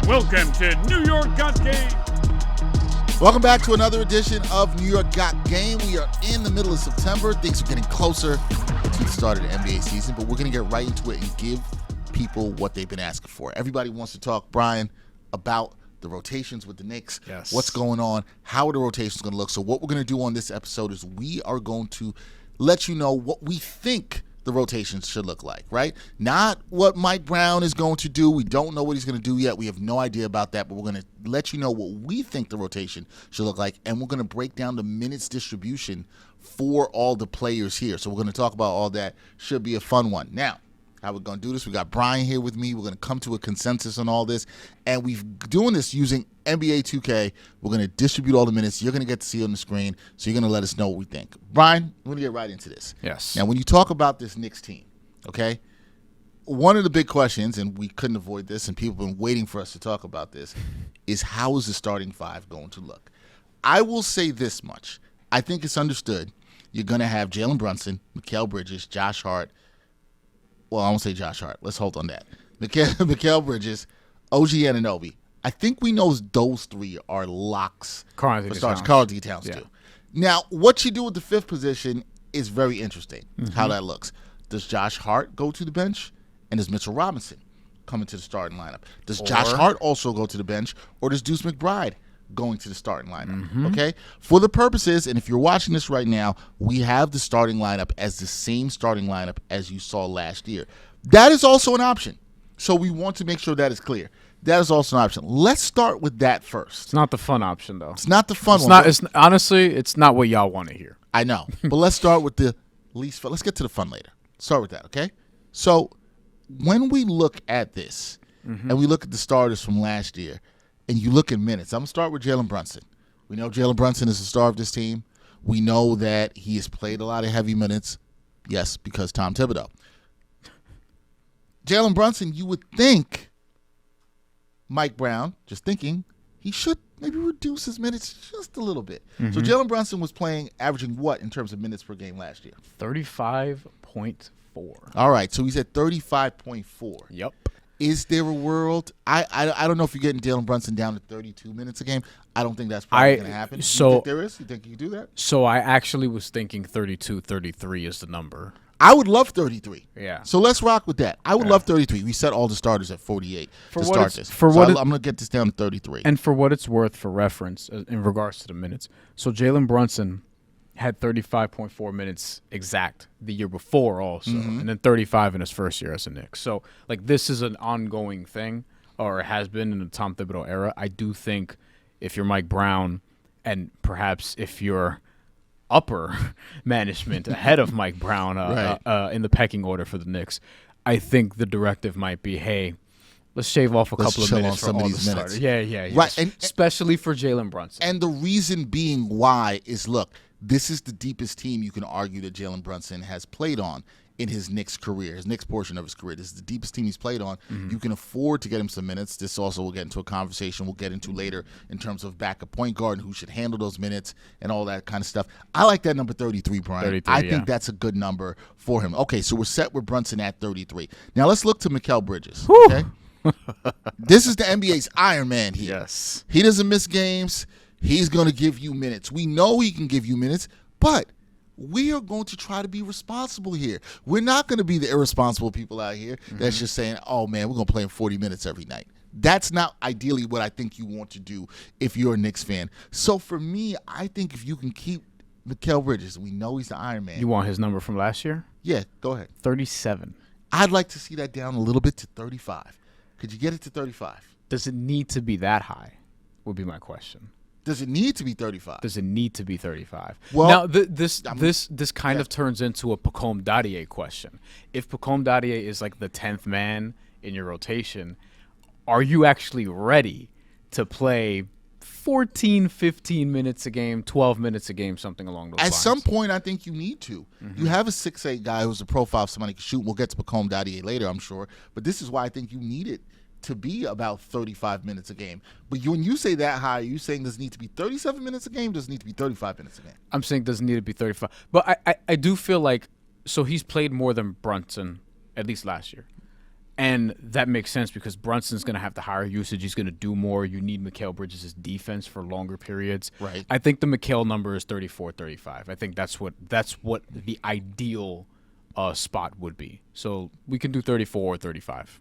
Welcome to New York Got Game. Welcome back to another edition of New York Got Game. We are in the middle of September. Things are getting closer to the start of the NBA season, but we're going to get right into it and give people what they've been asking for. Everybody wants to talk, Bryan, about the rotations with the Knicks. Yes. What's going on? How are the rotations going to look? So what we're going to do on this episode is we are going to let you know what we think the rotations should look like, right? Not what Mike Brown is going to do. We don't know what he's going to do yet. We have no idea about that, but we're going to let you know what we think the rotation should look like, and we're going to break down the minutes distribution for all the players here. So we're going to talk about all that. Should be a fun one. Now, how we're going to do this, we got Bryan here with me. We're going to come to a consensus on all this, and we're doing this using NBA 2K. We're going to distribute all the minutes. You're going to get to see it on the screen, so you're going to let us know what we think. Bryan, we're going to get right into this. Yes. Now, when you talk about this Knicks team, okay, one of the big questions, and we couldn't avoid this, and people have been waiting for us to talk about this, is how is the starting five going to look? I will say this much. I think it's understood. You're going to have Jalen Brunson, Mikal Bridges, Josh Hart. Well, I won't say Josh Hart. Let's hold on that. Mikal Bridges, OG Anunoby. I think we know those three are locks for starters. Karl-Anthony Towns, too. Now, what you do with the fifth position is very interesting, how that looks. Does Josh Hart go to the bench? And does Mitchell Robinson come into the starting lineup? Does Josh Hart also go to the bench? Or does Deuce McBride going to the starting lineup? Okay? For the purposes, and if you're watching this right now, we have the starting lineup as the same starting lineup as you saw last year. That is also an option. So we want to make sure that is clear. That is also an option. Let's start with that first. It's not the fun option, though. It's not the fun one. Honestly, it's not what y'all want to hear. I know. But let's start with the least fun. Let's get to the fun later. Start with that, okay? So when we look at this and we look at the starters from last year and you look at minutes, I'm going to start with Jalen Brunson. We know Jalen Brunson is the star of this team. We know that he has played a lot of heavy minutes. Yes, because Tom Thibodeau. Jalen Brunson, you would think Mike Brown, just thinking, he should maybe reduce his minutes just a little bit. So Jalen Brunson was averaging what in terms of minutes per game last year? 35.4. All right, so he's at 35.4. Yep. Is there a world? I don't know if you're getting Jalen Brunson down to 32 minutes a game. I don't think that's probably going to happen. So, you think there is? You think you can do that? So I actually was thinking 32, 33 is the number. I would love 33. Yeah. So let's rock with that. I would love 33. We set all the starters at 48 to start this. I'm going to get this down to 33. And for what it's worth, for reference, in regards to the minutes, so Jalen Brunson had 35.4 minutes exact the year before also, and then 35 in his first year as a Knicks. So, like, this is an ongoing thing, or it has been in the Tom Thibodeau era. I do think if you're Mike Brown and perhaps if you're upper management ahead of Mike Brown in the pecking order for the Knicks, I think the directive might be, hey, let's shave off a couple of minutes for all the starters. Yeah. Right, and especially for Jalen Brunson. And the reason being why is, look, this is the deepest team you can argue that Jalen Brunson has played on in his Knicks career, his Knicks portion of his career. This is the deepest team he's played on. You can afford to get him some minutes. This also will get into a conversation we'll get into later in terms of backup point guard and who should handle those minutes and all that kind of stuff. I like that number 33, Bryan. 33, I think that's a good number for him. Okay, so we're set with Brunson at 33. Now let's look to Mikal Bridges. Okay, this is the NBA's Iron Man here. Yes. He doesn't miss games. He's going to give you minutes. We know he can give you minutes, but we are going to try to be responsible here. We're not going to be the irresponsible people out here that's just saying, oh, man, we're going to play him 40 minutes every night. That's not ideally what I think you want to do if you're a Knicks fan. So for me, I think if you can keep Mikal Bridges, we know he's the Iron Man. You want his number from last year? Yeah, go ahead. 37. I'd like to see that down a little bit to 35. Could you get it to 35? Does it need to be that high would be my question. Does it need to be 35? Does it need to be 35? Well, now, this kind of turns into a Pacome Dadier question. If Pacome Dadier is like the 10th man in your rotation, are you actually ready to play 14, 15 minutes a game, 12 minutes a game, something along those lines? At some point, I think you need to. You have a 6'8" guy who's a profile of somebody who can shoot. We'll get to Pacome Dadier later, I'm sure. But this is why I think you need it to be about 35 minutes a game. But when you say that high, are you saying does it need to be 37 minutes a game? Does it need to be 35 minutes a game? I'm saying it doesn't need to be 35. But I do feel like, so he's played more than Brunson, at least last year. And that makes sense because Brunson's going to have the higher usage. He's going to do more. You need Mikal Bridges' defense for longer periods. Right. I think the Mikal number is 34, 35. I think that's what the ideal spot would be. So we can do 34 or 35.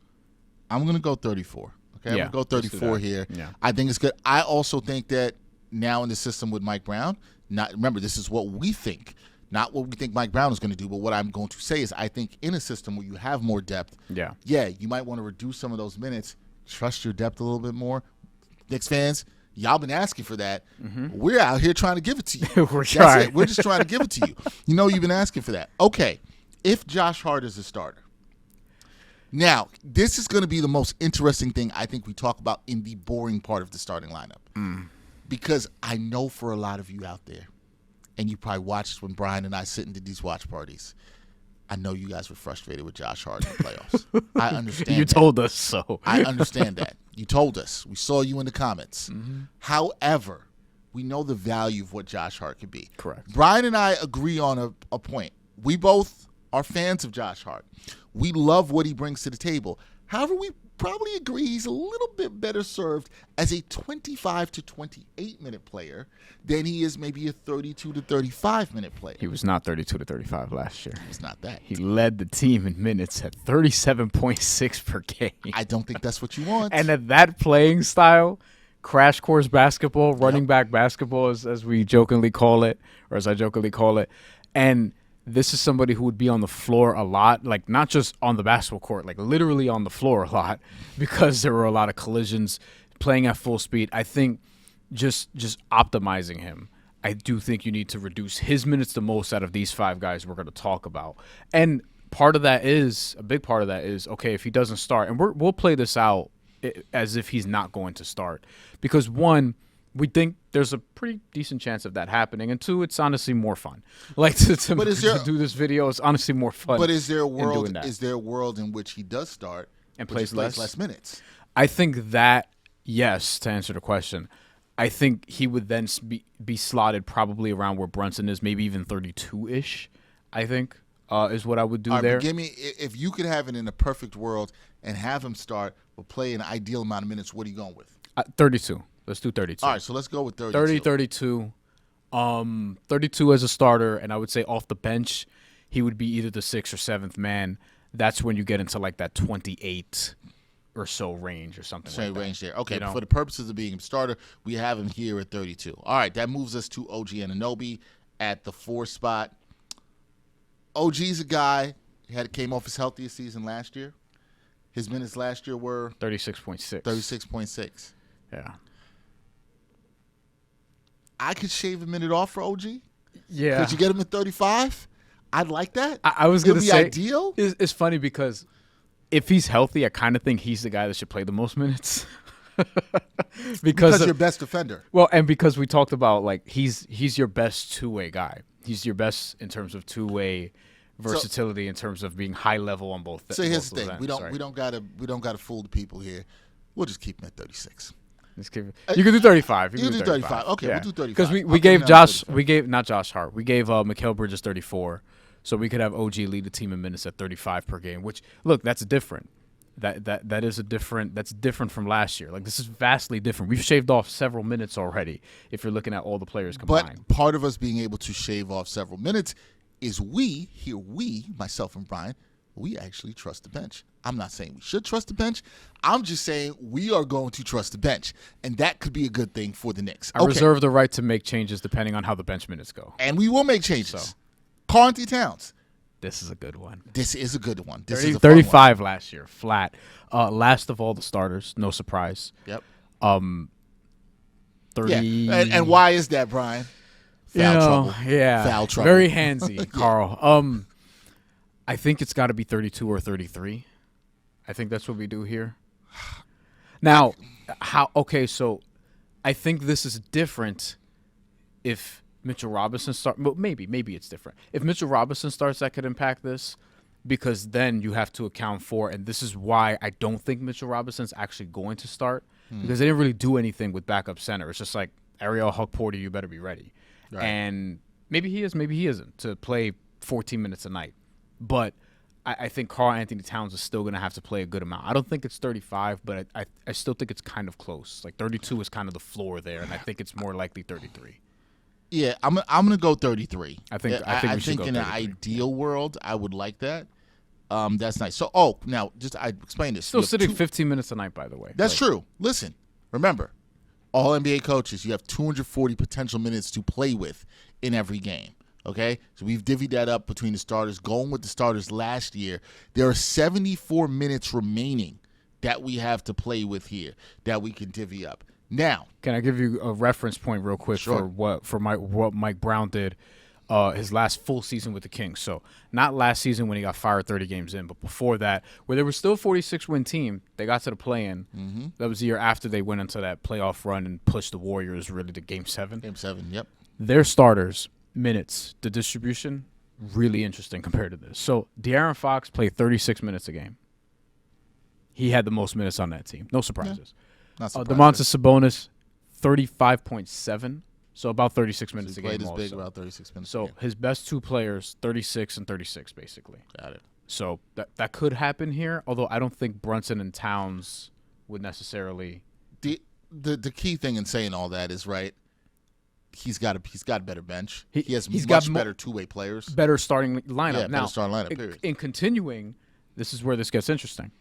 I'm going to go 34. Okay, Yeah, I'm going to go 34 here. Yeah. I think it's good. I also think that now in the system with Mike Brown, remember, this is what we think. Not what we think Mike Brown is going to do, but what I'm going to say is I think in a system where you have more depth, you might want to reduce some of those minutes, trust your depth a little bit more. Knicks fans, y'all been asking for that. Mm-hmm. We're out here trying to give it to you. We're just trying to give it to you. You know you've been asking for that. Okay, if Josh Hart is a starter. Now, this is going to be the most interesting thing I think we talk about in the boring part of the starting lineup. Because I know for a lot of you out there, and you probably watched when Bryan and I sit into these watch parties, I know you guys were frustrated with Josh Hart in the playoffs. I understand You told us so. I understand that. You told us. We saw you in the comments. Mm-hmm. However, we know the value of what Josh Hart could be. Correct. Bryan and I agree on a point. We both are fans of Josh Hart. We love what he brings to the table. However, we probably agree he's a little bit better served as a 25 to 28 minute player than he is maybe a 32 to 35 minute player. He was not 32 to 35 last year. It's not that. He led the team in minutes at 37.6 per game. I don't think that's what you want. And at that playing style, crash course basketball, running back basketball, as we jokingly call it, or as I jokingly call it, and this is somebody who would be on the floor a lot, like not just on the basketball court, like literally on the floor a lot because there were a lot of collisions, playing at full speed. I think just optimizing him, I do think you need to reduce his minutes the most out of these five guys we're going to talk about. And a big part of that is, okay, if he doesn't start, and we'll play this out as if he's not going to start. Because one, we think there's a pretty decent chance of that happening, and two, it's honestly more fun. Like to do this video, it's honestly more fun. But is there a world? Is there a world in which he does start and plays less minutes? I think that yes. To answer the question, I think he would then be slotted probably around where Brunson is, maybe even 32-ish. I think is what I would do there. But give me, if you could have it in a perfect world and have him start but play an ideal amount of minutes, what are you going with? 32. Let's do 32. All right, so let's go with 32. 32. 32 as a starter, and I would say off the bench, he would be either the 6th or 7th man. That's when you get into like that 28 or so range or something like that. Range there. Okay, for the purposes of being a starter, we have him here at 32. All right, that moves us to OG Anunoby at the 4 spot. OG's a guy came off his healthiest season last year. His minutes last year were 36.6. 36.6. Yeah. I could shave a minute off for OG. Yeah. Could you get him at 35? I'd like that. I was going to say, ideal. It's funny because if he's healthy, I kind of think he's the guy that should play the most minutes. because your best defender. Well, and because we talked about like he's your best two-way guy. He's your best in terms of two-way versatility, in terms of being high level on both. So here's the thing: we don't gotta fool the people here. We'll just keep him at 36. You can do 35. You can do 35. Okay, we'll do 35. Because we gave Josh, not Josh Hart. We gave Mikal Bridges 34, so we could have OG lead the team in minutes at 35 per game. Which, look, that's different. That's different from last year. Like, this is vastly different. We've shaved off several minutes already. If you're looking at all the players combined. But part of us being able to shave off several minutes is myself and Bryan, we actually trust the bench. I'm not saying we should trust the bench. I'm just saying we are going to trust the bench, and that could be a good thing for the Knicks. I reserve the right to make changes depending on how the bench minutes go. And we will make changes. Karl-Anthony Towns. This is a good one. This is a good one. This 30, is a 35 last year, flat. Last of all the starters, no surprise. Yep. 30. Yeah. And why is that, Bryan? Foul trouble. Yeah. Foul trouble. Very handsy, Carl. I think it's got to be 32 or 33. I think that's what we do here. Now, so I think this is different if Mitchell Robinson starts. Well, maybe it's different. If Mitchell Robinson starts, that could impact this because then you have to account for, and this is why I don't think Mitchell Robinson's actually going to start because they didn't really do anything with backup center. It's just like, Ariel Huck-Porter, you better be ready. Right. And maybe he is, maybe he isn't, to play 14 minutes a night. But I think Karl Anthony Towns is still going to have to play a good amount. I don't think it's 35, but I still think it's kind of close. Like 32 is kind of the floor there, and I think it's more likely 33. Yeah, I'm gonna go 33. I think we should go in 33. an ideal world, I would like that. That's nice. So, now I explained this. Still sitting 15 minutes a night, by the way. That's true. Listen, remember, all NBA coaches, you have 240 potential minutes to play with in every game. Okay, so we've divvied that up between the starters. Going with the starters last year, there are 74 minutes remaining that we have to play with here that we can divvy up. Now, can I give you a reference point real quick Sure. for what Mike Brown did his last full season with the Kings? So not last season when he got fired 30 games in, but before that, where they were still a 46-win team, they got to the play-in. Mm-hmm. That was the year after they went into that playoff run and pushed the Warriors really to Game 7. Game 7, yep. Their starters, minutes, the distribution, really interesting compared to this. So De'Aaron Fox played 36 minutes a game. He had the most minutes on that team. No surprises. Not surprising. Domantas Sabonis, 35.7, so about 36 minutes a game. Played as also. big, about 36 minutes. So his best two players, 36 and 36, basically. Got it. So that could happen here, although I don't think Brunson and Towns would necessarily. The key thing in saying all that is, right, he's got a better bench. He has he's much got better two-way players. Better starting lineup. Yeah, now, better starting lineup, period. In continuing, this is where this gets interesting.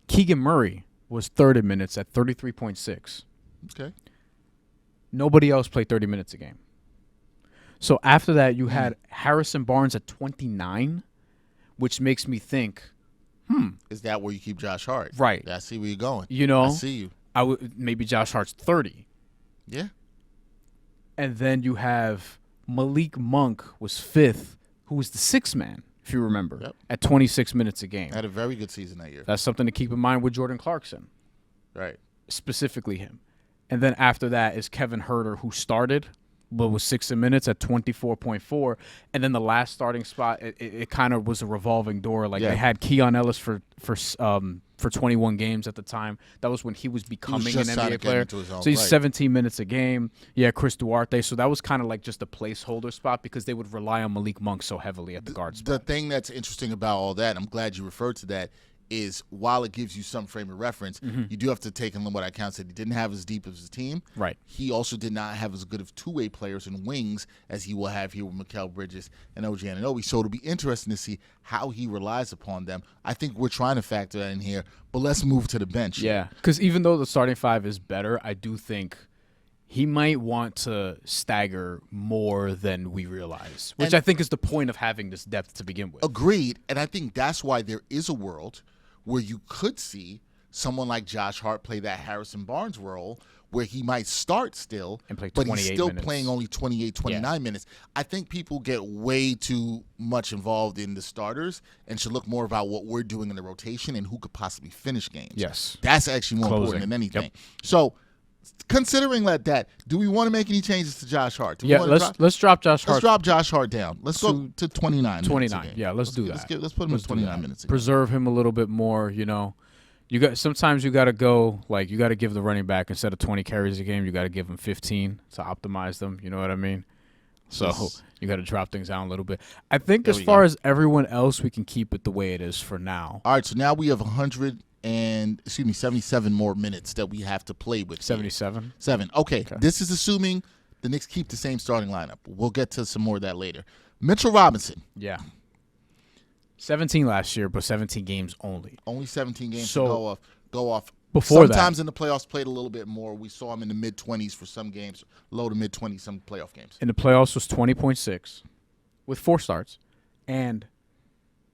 Keegan Murray was third in minutes at 33.6. Okay. Nobody else played 30 minutes a game. So after that, you had Harrison Barnes at 29, which makes me think, Is that where you keep Josh Hart? Right. I see where you're going. You know, I see you. I would maybe Josh Hart's 30. Yeah. And then you have Malik Monk was fifth, who was the sixth man, if you remember, at 26 minutes a game. Had a very good season that year. That's something to keep in mind with Jordan Clarkson. Right. Specifically him. And then after that is Kevin Huerter, who started, but was 6 minutes at 24.4. And then the last starting spot, it kind of was a revolving door. Like they had Keon Ellis for 21 games at the time. That was when he was becoming an NBA player. So he's 17 minutes a game. Yeah, Chris Duarte. So that was kind of like just a placeholder spot because they would rely on Malik Monk so heavily at the guard spot. The thing that's interesting about all that, I'm glad you referred to that, is while it gives you some frame of reference, you do have to take in what I counted. He didn't have as deep as his team. Right. He also did not have as good of two-way players and wings as he will have here with Mikal Bridges and OG Anunoby. So it'll be interesting to see how he relies upon them. I think we're trying to factor that in here, but let's move to the bench. Yeah, because even though the starting five is better, I do think he might want to stagger more than we realize, which I think is the point of having this depth to begin with. Agreed, and I think that's why there is a world where you could see someone like Josh Hart play that Harrison Barnes role where he might start still, and play but he's still minutes. playing only 28, 29 minutes. I think people get way too much involved in the starters and should look more about what we're doing in the rotation and who could possibly finish games. Yes. That's actually more important than anything. Yep. So considering that, do we want to make any changes to Josh Hart? Let's drop Josh Hart. Let's drop Josh Hart down. Let's go to 29. 29. Yeah, let's do that. Let's put him at 29 minutes. Preserve him a little bit more. You know, sometimes you got to go you got to give the running back instead of 20 carries a game, you got to give him 15 to optimize them. You know what I mean? So you got to drop things down a little bit. I think as far as everyone else, we can keep it the way it is for now. All right. So now we have 77 more minutes that we have to play with. 77? 7. Okay. This is assuming the Knicks keep the same starting lineup. We'll get to some more of that later. Mitchell Robinson. Yeah. 17 last year, but 17 games only. Only 17 games to go off. Before Sometimes in the playoffs played a little bit more. We saw him in the mid-20s for some games, low to mid-20s some playoff games. In the playoffs was 20.6 with 4 starts. And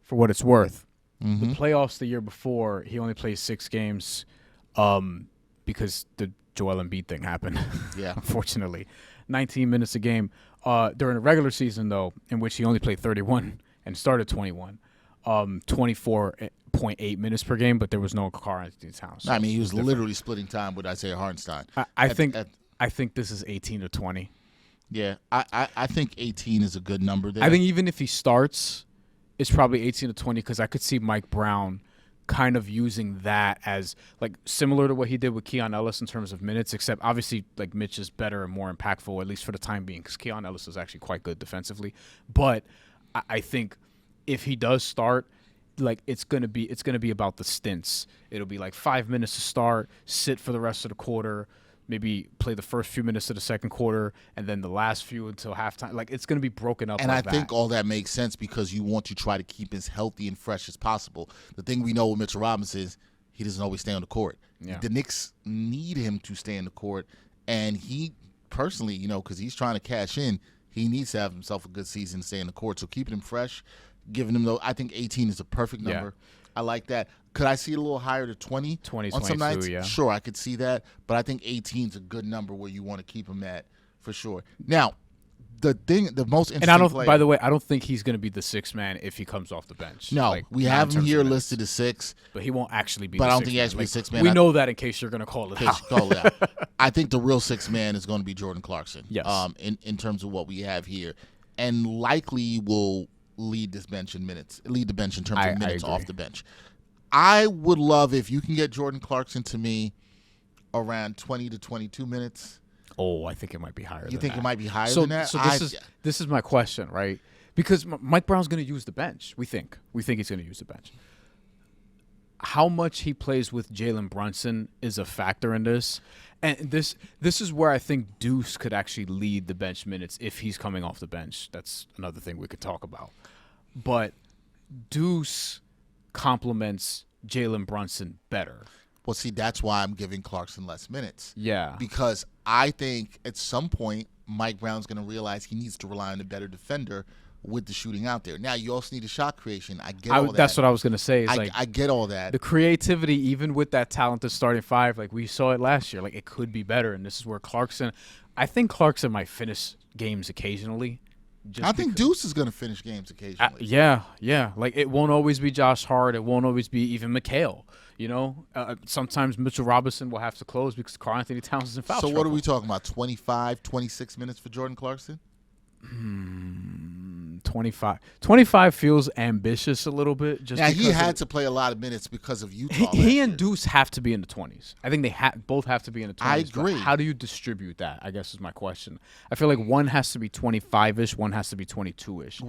for what it's worth, the playoffs the year before, he only played 6 games because the Joel Embiid thing happened. Yeah. Unfortunately. 19 minutes a game. During the regular season, though, in which he only played 31 and started 21, 24.8 minutes per game, but there was no Karl Anthony Towns. So he was literally splitting time with Isaiah Hartenstein. I think this is 18 to 20. Yeah. I think 18 is a good number there. I think even if he starts, it's probably 18 to 20 because I could see Mike Brown kind of using that as similar to what he did with Keon Ellis in terms of minutes, except obviously Mitch is better and more impactful, at least for the time being, because Keon Ellis is actually quite good defensively. But I think if he does start, like it's gonna be about the stints. It'll be like 5 minutes to start, sit for the rest of the quarter, maybe play the first few minutes of the second quarter, and then the last few until halftime. Like it's gonna be broken up. And like I think all that makes sense because you want to try to keep as healthy and fresh as possible. The thing we know with Mitchell Robinson is he doesn't always stay on the court. Yeah. The Knicks need him to stay in the court, and he personally, because he's trying to cash in, he needs to have himself a good season to stay in the court. So keeping him fresh, giving him I think 18 is a perfect number. Yeah. I like that. Could I see it a little higher to 20? 20, on some 22, nights? yeah. Sure, I could see that. But I think 18 is a good number where you want to keep him at for sure. Now, the most interesting And I don't. player, By the way, I don't think he's going to be the sixth man if he comes off the bench. no, Like, we not have in him terms here of minutes. listed as 6. But he won't actually be. But the I don't sixth think he man. actually be Like, 6 man. We know that in case you're going to call it out. Call it out. I think the real 6 man is going to be Jordan Clarkson. Yes. In terms of what we have here, and likely will lead the bench in terms of minutes agree. off the bench. I would love if you can get Jordan Clarkson to me around 20 to 22 minutes. Oh, I think it might be higher. You than think that. it might be higher So, than that? so this is my question, right? Because Mike Brown's going to use the bench. We think he's going to use the bench. How much he plays with Jalen Brunson is a factor in this, and this is where I think Deuce could actually lead the bench minutes if he's coming off the bench. That's another thing we could talk about. But Deuce complements Jalen Brunson better. Well, see, that's why I'm giving Clarkson less minutes. Yeah. Because I think at some point Mike Brown's going to realize he needs to rely on a better defender with the shooting out there. Now, you also need a shot creation. I get all that. That's what I was going to say. Is I get all that. The creativity, even with that talented starting 5, like we saw it last year, like it could be better. And this is where I think Clarkson might finish games occasionally. I think Deuce is going to finish games occasionally. Yeah. Like it won't always be Josh Hart. It won't always be even McHale. Sometimes Mitchell Robinson will have to close because Karl Anthony Towns is in foul So trouble. what are we talking about, 25, 26 minutes for Jordan Clarkson? 25. 25 feels ambitious a little bit. Just Now, because he had to play a lot of minutes because of Utah. He and Deuce have to be in the 20s. I think they both have to be in the 20s. I but agree. How do you distribute that, I guess is my question. I feel like one has to be 25-ish, one has to be 22-ish.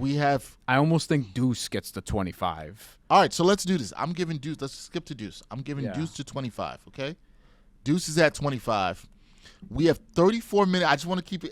I almost think Deuce gets the 25. All right, so let's do this. I'm giving Deuce. Let's skip to Deuce. I'm giving Deuce to 25, okay? Deuce is at 25. We have 34 minutes. I just want to keep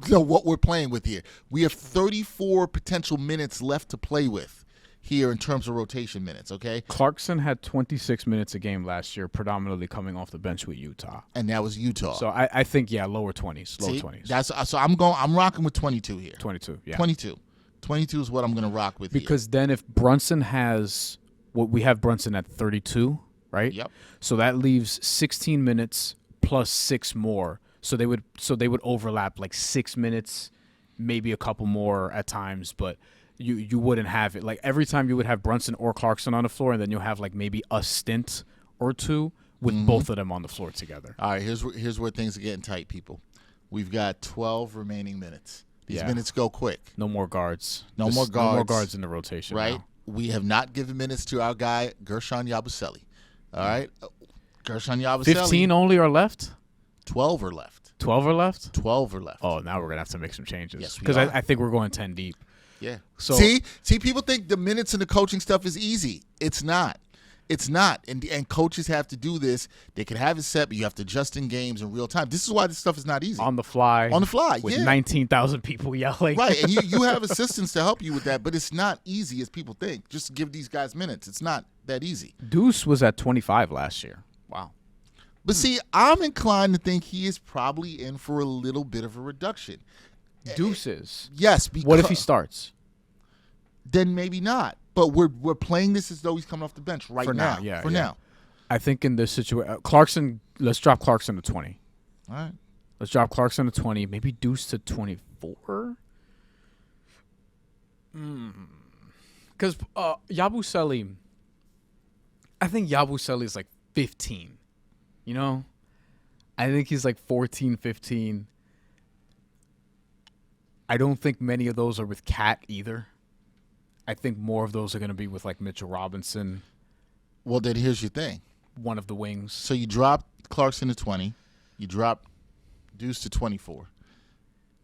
what we're playing with here. We have 34 potential minutes left to play with here in terms of rotation minutes, okay? Clarkson had 26 minutes a game last year, predominantly coming off the bench with Utah. And that was Utah. So I think, lower 20s. See, 20s. So I'm rocking with 22 here. 22, yeah. 22 is what I'm going to rock with because then if Brunson has we have Brunson at 32, right? Yep. So that leaves 16 minutes plus 6 more. So they would overlap like 6 minutes, maybe a couple more at times, but you wouldn't have it. Like every time you would have Brunson or Clarkson on the floor, and then you'll have like maybe a stint or two with both of them on the floor together. All right, here's where things are getting tight, people. We've got 12 remaining minutes. These minutes go quick. No more guards. No more guards in the rotation. Right? Now. We have not given minutes to our guy, Gershon Yabusele. All right? Gershon Yabusele. 15 only are left? 12 are left. 12 are left? 12 are left. Oh, now we're going to have to make some changes. Yes, we because are. I think we're going 10 deep. Yeah. So See, people think the minutes and the coaching stuff is easy. It's not. It's not. And coaches have to do this. They can have it set, but you have to adjust in games in real time. This is why this stuff is not easy. On the fly. With 19,000 people yelling. Right, and you have assistants to help you with that, but it's not easy as people think. Just give these guys minutes. It's not that easy. Deuce was at 25 last year. Wow. But see, I'm inclined to think he is probably in for a little bit of a reduction. Deuce is. Yes. Because what if he starts? Then maybe not. But we're playing this as though he's coming off the bench right now. For now. I think in this situation, Clarkson, let's drop Clarkson to 20. All right. Let's drop Clarkson to 20. Maybe Deuce to 24? Because Yabusele, I think Yabusele is like 15. You know? I think he's like 14, 15. I don't think many of those are with Cat either. I think more of those are going to be with like Mitchell Robinson. Well, then here's your thing. One of the wings. So you drop Clarkson to 20. You drop Deuce to 24.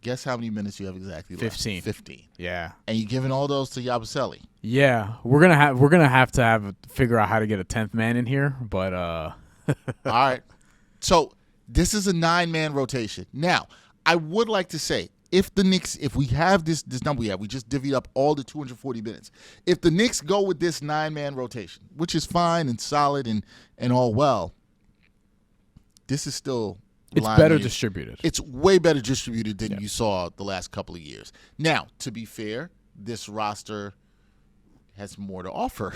Guess how many minutes you have exactly left? 15. 15. Yeah. And you're giving all those to Yabusele. Yeah. We're gonna have to figure out how to get a 10th man in here, but All right. So this is a 9-man rotation. Now, I would like to say, if the Knicks, if we have this number we just divvied up all the 240 minutes. If the Knicks go with this 9-man rotation, which is fine and solid and all well, this is still it's better distributed. It's way better distributed than you saw the last couple of years. Now, to be fair, this roster has more to offer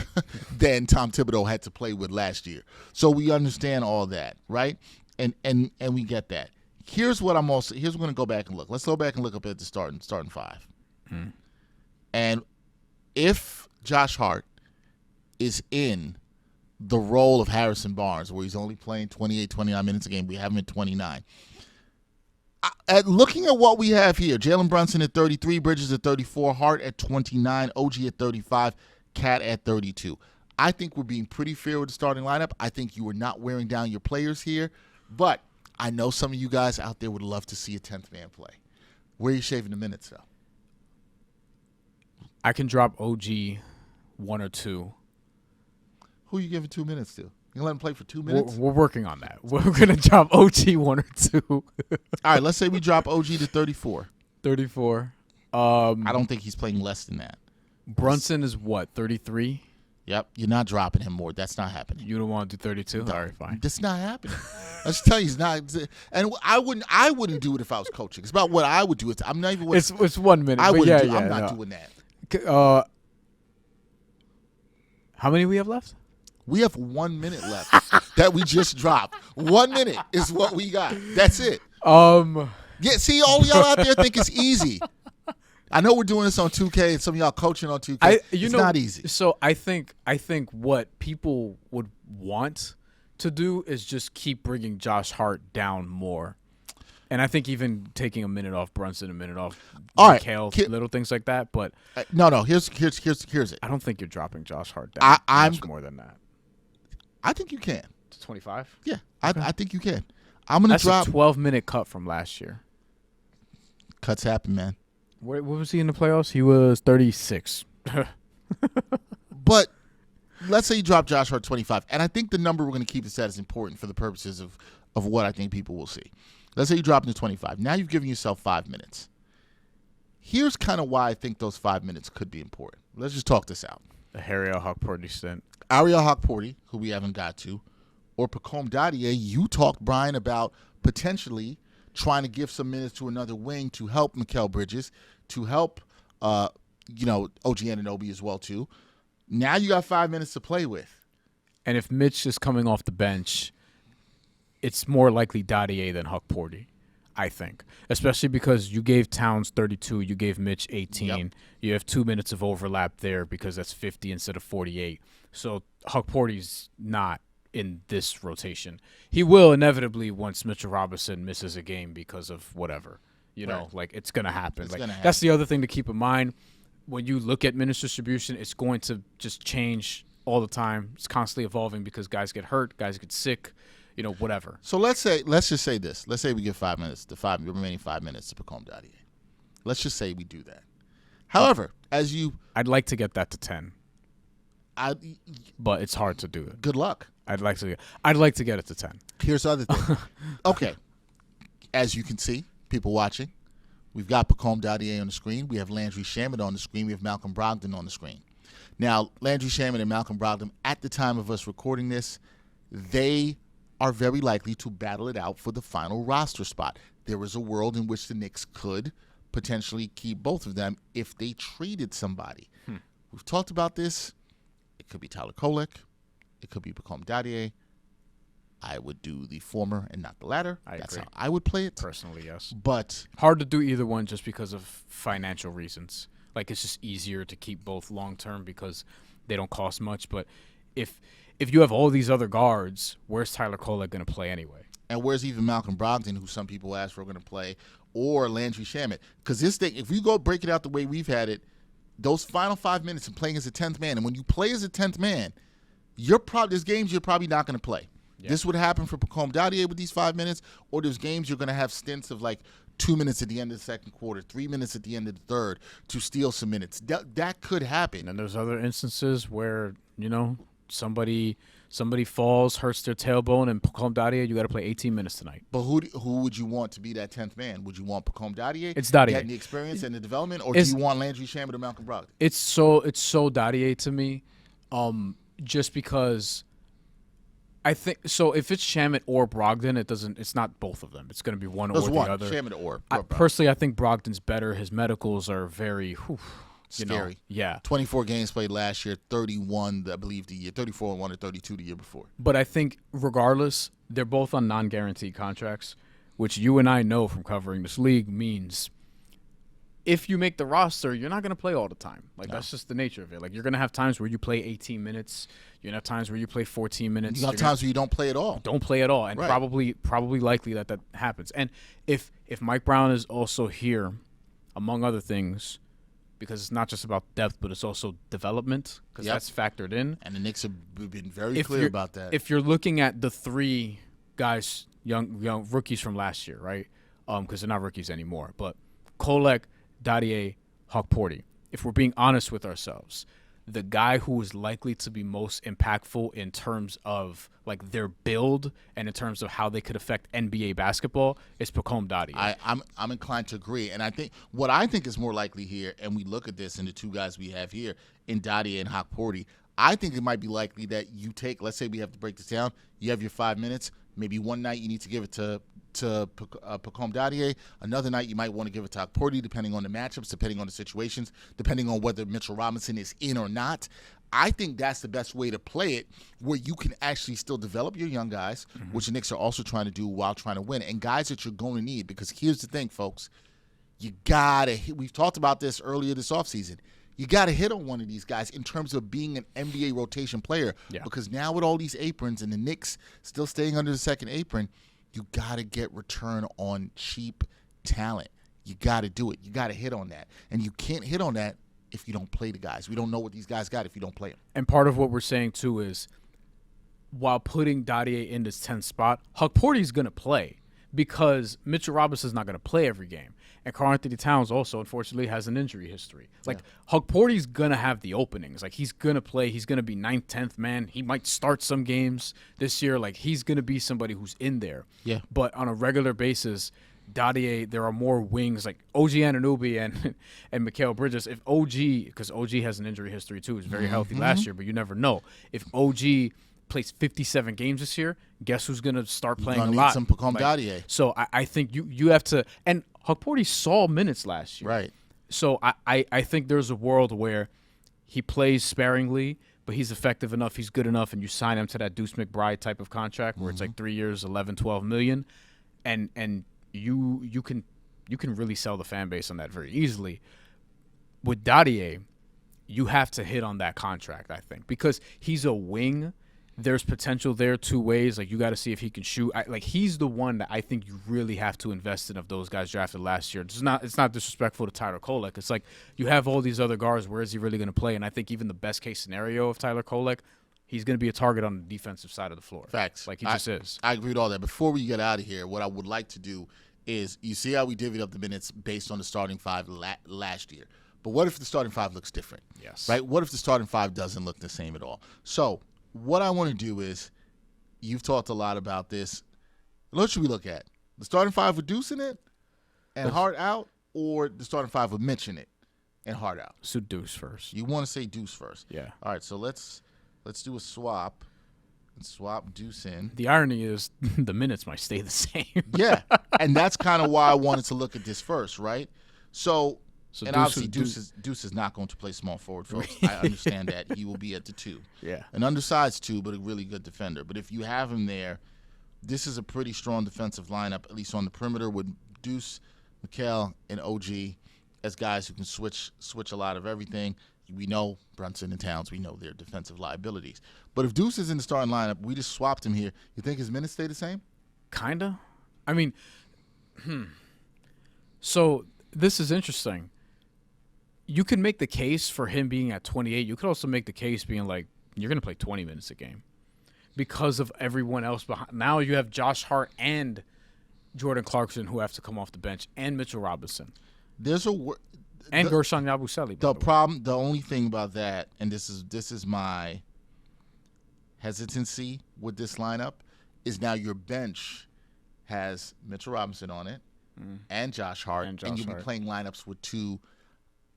than Tom Thibodeau had to play with last year. So we understand all that, right? And we get that. Here's what we're going to go back and look. Let's go back and look up at the starting 5. And if Josh Hart is in the role of Harrison Barnes, where he's only playing 28, 29 minutes a game, we have him at 29. Looking at what we have here, Jalen Brunson at 33, Bridges at 34, Hart at 29, OG at 35, Cat at 32. I think we're being pretty fair with the starting lineup. I think you are not wearing down your players here, but I know some of you guys out there would love to see a 10th man play. Where are you shaving the minutes, though? I can drop OG 1 or 2. Who are you giving 2 minutes to? You gonna let him play for 2 minutes? We're working on that. We're gonna drop OG 1 or 2. All right, let's say we drop OG to 34. 34. I don't think he's playing less than that. Brunson is what, 33? Yep, you're not dropping him more. That's not happening. You don't want to do 32? No, All right, fine. That's not happening. Let's tell you, it's not. And I wouldn't do it if I was coaching. It's about what I would do. I'm not even. It's 1 minute. I wouldn't. I'm not doing that. How many we have left? We have 1 minute left that we just dropped. 1 minute is what we got. That's it. Yeah. See, all y'all out there think it's easy. I know we're doing this on 2K, and some of y'all coaching on 2K. It's not easy. So I think what people would want to do is just keep bringing Josh Hart down more, and I think even taking a minute off Brunson, a minute off Kale, little things like that. But no. Here's it. I don't think you're dropping Josh Hart down much more than that. I think you can. To 25. Yeah, okay. I think you can. I'm gonna drop a 12-minute cut from last year. Cuts happen, man. What was he in the playoffs? He was 36. But let's say you drop Josh Hart 25, and I think the number we're going to keep this at is important for the purposes of what I think people will see. Let's say you drop him to 25. Now you've given yourself 5 minutes. Here's kind of why I think those 5 minutes could be important. Let's just talk this out. The Ariel Hawkporty stint. Ariel Hawkporty, who we haven't got to, or Pacome Dadier, you talked, Bryan, about potentially trying to give some minutes to another wing to help Mikal Bridges, to help, OG Anunoby as well, too. Now you got 5 minutes to play with. And if Mitch is coming off the bench, it's more likely Dadier than Hawkporty, I think. Especially because you gave Towns 32, you gave Mitch 18. Yep. You have 2 minutes of overlap there because that's 50 instead of 48. So Hawkporty's not in this rotation. He will inevitably once Mitchell Robinson misses a game because of whatever. It's going to happen. That's the other thing to keep in mind. When you look at minutes distribution, it's going to just change all the time. It's constantly evolving because guys get hurt, guys get sick, whatever. So let's just say this. Let's say we give 5 minutes, the remaining 5 minutes to Pacome Dadier. Let's just say we do that. However, I'd like to get that to 10. But it's hard to do it. Good luck. I'd like to get it to 10. Here's the other thing. Okay. As you can see, people watching, we've got Pacome Dadier on the screen. We have Landry Shamet on the screen. We have Malcolm Brogdon on the screen. Now, Landry Shamet and Malcolm Brogdon, at the time of us recording this, they are very likely to battle it out for the final roster spot. There is a world in which the Knicks could potentially keep both of them if they traded somebody. We've talked about this. It could be Tyler Kolek. It could be Pacome Dadier. I would do the former and not the latter. That's agree. how I would play it. Personally, yes. But hard to do either one just because of financial reasons. It's just easier to keep both long term because they don't cost much. But if you have all these other guards, where's Tyler Kolek going to play anyway? And where's even Malcolm Brogdon, who some people asked for going to play, or Landry Shamet? Because this thing, if we go break it out the way we've had it, those final 5 minutes of playing as a 10th man, and when you play as a 10th man, there's games you're probably not going to play. This would happen for Malcolm Brogdon with these 5 minutes, or there's games you're going to have stints of like 2 minutes at the end of the second quarter, 3 minutes at the end of the third to steal some minutes. That could happen. And there's other instances where, somebody falls, hurts their tailbone, and Malcolm Brogdon, you got to play 18 minutes tonight. But who would you want to be that 10th man? Would you want Malcolm Brogdon? It's Brogdon. Getting the experience and the development, or do you want Landry, Shamet, or Malcolm Brogdon? It's so Brogdon to me, just because I think so. If it's Shamet or Brogdon, it's not both of them. It's going to be one or the other. Shamet or personally, I think Brogdon's better. His medicals are very scary. Yeah. 24 games played last year, 31, I believe, the year 34 1 or 32 the year before. But I think regardless, they're both on non-guaranteed contracts, which you and I know from covering this league means if you make the roster, you're not going to play all the time. That's just the nature of it. Like, you're going to have times where you play 18 minutes. You're going to have times where you play 14 minutes. You have times where you don't play at all. Don't play at all. And probably likely that happens. And if Mike Brown is also here, among other things, because it's not just about depth, but it's also development, because that's factored in. And the Knicks have been very clear about that. If you're looking at the three guys, young rookies from last year, right? Because they're not rookies anymore, but Kolek, Dadier, Hawkporty. If we're being honest with ourselves, the guy who is likely to be most impactful in terms of like their build and in terms of how they could affect NBA basketball is Malcolm Brogdon. I'm inclined to agree, and I think what I think is more likely here, and we look at this in the two guys we have here in Dadier and Hawkporty. I think it might be likely that you take, let's say we have to break this down. You have your 5 minutes. Maybe one night you need to give it to Malcolm Brogdon. Another night you might want to give it to Hawkporty, depending on the matchups, depending on the situations, depending on whether Mitchell Robinson is in or not. I think that's the best way to play it, where you can actually still develop your young guys, which the Knicks are also trying to do while trying to win, and guys that you're going to need. Because here's the thing, folks. You got to hit. We've talked about this earlier this offseason. You got to hit on one of these guys in terms of being an NBA rotation player. Yeah. Because now with all these aprons and the Knicks still staying under the second apron, you got to get return on cheap talent. You got to do it. You got to hit on that. And you can't hit on that if you don't play the guys. We don't know what these guys got if you don't play them. And part of what we're saying, too, is while putting Dadier in this 10th spot, Hawkporty's going to play because Mitchell Robinson's not going to play every game. And Karl-Anthony Towns also, unfortunately, has an injury history. Like, Hawkporty's going to have the openings. Like, he's going to play. He's going to be 9th, 10th man. He might start some games this year. Like, he's going to be somebody who's in there. Yeah. But on a regular basis, Dadier, there are more wings. Like, OG Anunoby and Mikal Bridges. If OG, because OG has an injury history, too. He was very healthy last year, but you never know. If OG plays 57 games this year, guess who's going to start playing a lot? Some Malcolm Brogdon. So I think you have to – and Hawkporty saw minutes last year. Right. So I think there's a world where he plays sparingly, but he's effective enough, he's good enough, and you sign him to that Deuce McBride type of contract where it's like 3 years, 11, 12 million, and you can really sell the fan base on that very easily. With Dadier, you have to hit on that contract, I think, because he's a wing. There's potential there two ways. Like, you got to see if he can shoot. He's the one that I think you really have to invest in of those guys drafted last year. It's not disrespectful to Tyler Kolek. It's like you have all these other guards. Where is he really going to play? And I think even the best case scenario of Tyler Kolek, he's going to be a target on the defensive side of the floor. Facts. Like, he just is. I agree with all that. Before we get out of here, what I would like to do is, you see how we divvied up the minutes based on the starting five last year. But what if the starting five looks different? Yes. Right? What if the starting five doesn't look the same at all? So what I want to do is, you've talked a lot about this. What should we look at? The starting five with Deuce in it and Hart out, or the starting five with Mitch in it and Hart out? So Deuce first. You want to say Deuce first? Yeah. All right, so let's do a swap. Let's swap Deuce in. The irony is the minutes might stay the same. Yeah, and that's kind of why I wanted to look at this first, right? So and obviously Deuce is not going to play small forward, folks. I understand that. He will be at the 2. Yeah. An undersized 2, but a really good defender. But if you have him there, this is a pretty strong defensive lineup, at least on the perimeter, with Deuce, Mikal, and OG as guys who can switch a lot of everything. We know Brunson and Towns. We know their defensive liabilities. But if Deuce is in the starting lineup, we just swapped him here. You think his minutes stay the same? Kinda. I mean, So this is interesting. You can make the case for him being at 28. You could also make the case being like, you're going to play 20 minutes a game. because of everyone else behind. Now you have Josh Hart and Jordan Clarkson who have to come off the bench, and Mitchell Robinson. And Gershon Yabusele. The only thing about that, and this is my hesitancy with this lineup, is now your bench has Mitchell Robinson on it and Josh Hart, and you'll be playing lineups with two.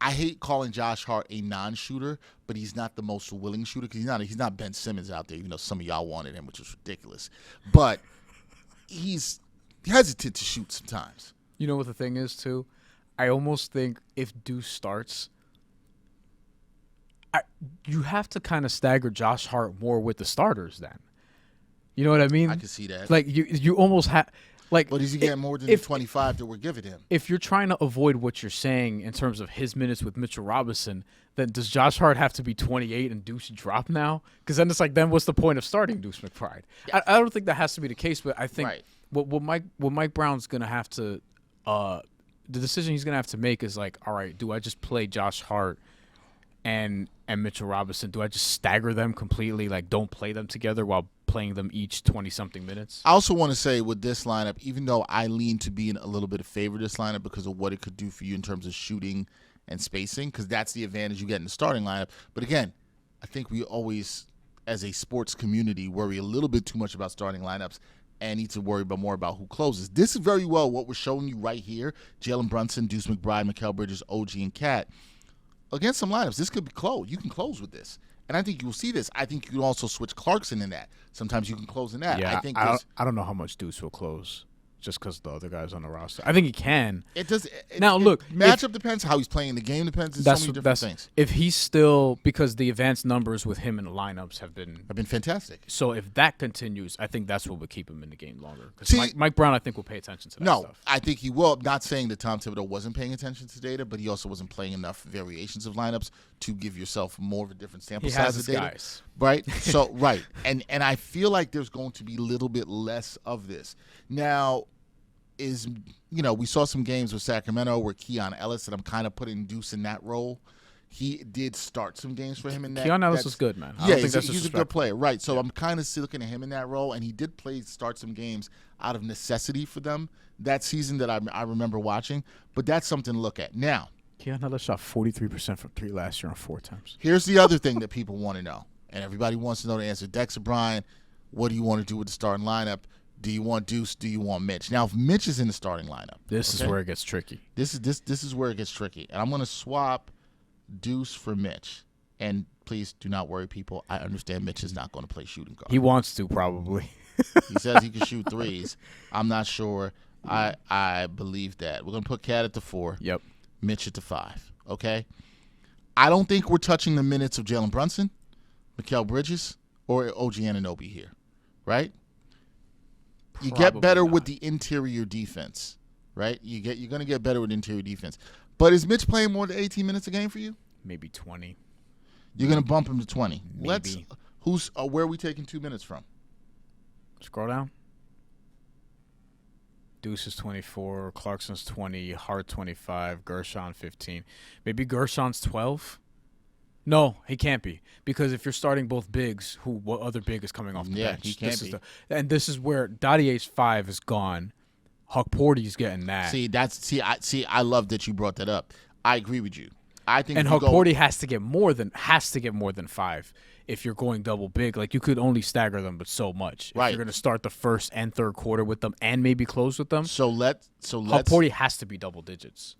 I hate calling Josh Hart a non-shooter, but he's not the most willing shooter because he's not Ben Simmons out there, even though some of y'all wanted him, which was ridiculous. But he's hesitant to shoot sometimes. You know what the thing is, too? I almost think if Deuce starts, you have to kind of stagger Josh Hart more with the starters then. You know what I mean? I can see that. Like, you almost have... Like, but is he getting more than the 25 that we're giving him? If you're trying to avoid what you're saying in terms of his minutes with Mitchell Robinson, then does Josh Hart have to be 28 and Deuce drop now? Because then it's like, then what's the point of starting Deuce McBride? Yeah. I don't think that has to be the case, but I think what Mike Brown's going to have to the decision he's going to have to make is like, all right, do I just play Josh Hart and Mitchell Robinson? Do I just stagger them completely, like don't play them together while playing them each 20-something minutes? I also want to say with this lineup, even though I lean to being a little bit of favor of this lineup because of what it could do for you in terms of shooting and spacing, because that's the advantage you get in the starting lineup. But again, I think we always, as a sports community, worry a little bit too much about starting lineups and need to worry more about who closes. This is very well what we're showing you right here. Jalen Brunson, Deuce McBride, Mikal Bridges, OG, and Cat. Against some lineups, this could be close. You can close with this. And I think you will see this. I think you can also switch Clarkson in that. Sometimes you can close in that. Yeah, I don't know how much Deuce will close just because the other guy's on the roster. I think he can. Matchup depends. How he's playing the game depends. There's so many different things. If he's still, because the advanced numbers with him in the lineups have been fantastic. So if that continues, I think that's what would keep him in the game longer. Because Mike Brown, I think, will pay attention to that stuff. No, I think he will. I'm not saying that Tom Thibodeau wasn't paying attention to data, but he also wasn't playing enough variations of lineups to give yourself more of a different sample size of data. Guys. Right? So, right. And I feel like there's going to be a little bit less of this. Now, we saw some games with Sacramento where Keon Ellis, and I'm kind of putting Deuce in that role. He did start some games for him in that. Keon Ellis was good, man. He's a good player, right? So I'm kind of looking at him in that role, and he did start some games out of necessity for them that season that I remember watching. But that's something to look at. Now, Keon Ellis shot 43% from 3 last year on 4 attempts. Here's the other thing that people want to know, and everybody wants to know the answer. Dexter, Bryan, what do you want to do with the starting lineup? Do you want Deuce? Do you want Mitch? Now, if Mitch is in the starting lineup, this is where it gets tricky. This is where it gets tricky, and I'm going to swap Deuce for Mitch. And please do not worry, people. I understand Mitch is not going to play shooting guard. He wants to, probably. He says he can shoot threes. I'm not sure. I believe that. We're going to put Cat at the 4. Yep. Mitch at the 5. Okay. I don't think we're touching the minutes of Jalen Brunson, Mikal Bridges, or OG Anunoby here, right? You get better with the interior defense, right? You're going to get better with interior defense. But is Mitch playing more than 18 minutes a game for you? Maybe 20. You're going to bump him to 20. Maybe. Where are we taking 2 minutes from? Scroll down. Deuce is 24, Clarkson's 20, Hart 25, Gershon 15. Maybe Gershon's 12? No, he can't be, because if you're starting both bigs, what other big is coming off the bench? He can't be. And this is where Dadier's 5 is gone. Huck Porty's getting that. I love that you brought that up. I agree with you. I think, and Huck Porty has to get more than 5 if you're going double big. Like, you could only stagger them, but so much. Right. If you're going to start the first and third quarter with them, and maybe close with them. Huck Porty has to be double digits.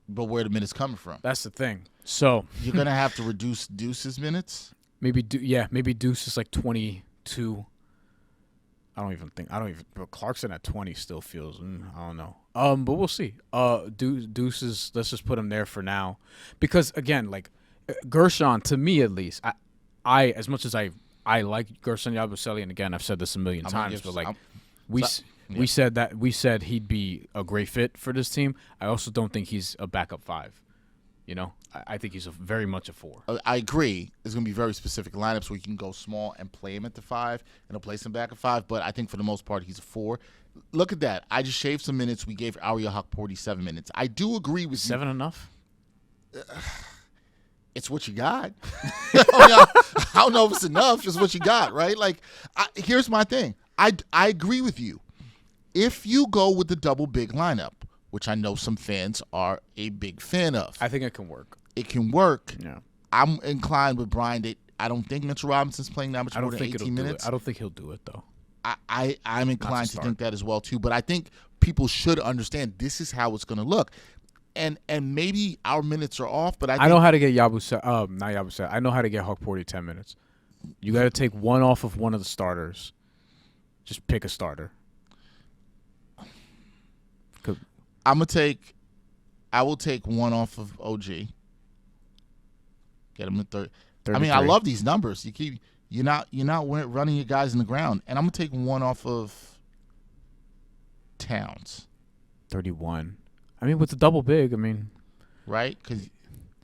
But where the minutes coming from? That's the thing. So you're gonna have to reduce Deuce's minutes. Maybe Deuce is like 22. But Clarkson at 20 still feels. I don't know. But we'll see. Deuce is. Let's just put him there for now, because again, like Gershon, to me at least, I as much as I like Gershon Yabusele, and again I've said this a million times, but like we said he'd be a great fit for this team. I also don't think he's a backup 5. You know, I think he's very much a 4. I agree. There's going to be very specific lineups where you can go small and play him at the 5 and he'll play some back at 5. But I think for the most part, he's a 4. Look at that. I just shaved some minutes. We gave Aria Huck 47 minutes. I do agree with 7 enough? it's what you got. I don't know if it's enough. It's what you got, right? Like, here's my thing. I agree with you. If you go with the double big lineup, which I know some fans are a big fan of. I think it can work. It can work. Yeah. I'm inclined with Bryan that I don't think Mitchell Robinson's playing that much more than 18 minutes. I don't think he'll do it, though. I'm inclined to think that as well, too. But I think people should understand this is how it's going to look. And maybe our minutes are off, but I know how to get not Yabusele. I know how to get Hawkporty 10 minutes. You got to take one off of one of the starters. Just pick a starter. I will take one off of OG. Get him to 30. I mean, I love these numbers. You're not running your guys in the ground, and I'm gonna take one off of Towns. 31. I mean, with the double big, right?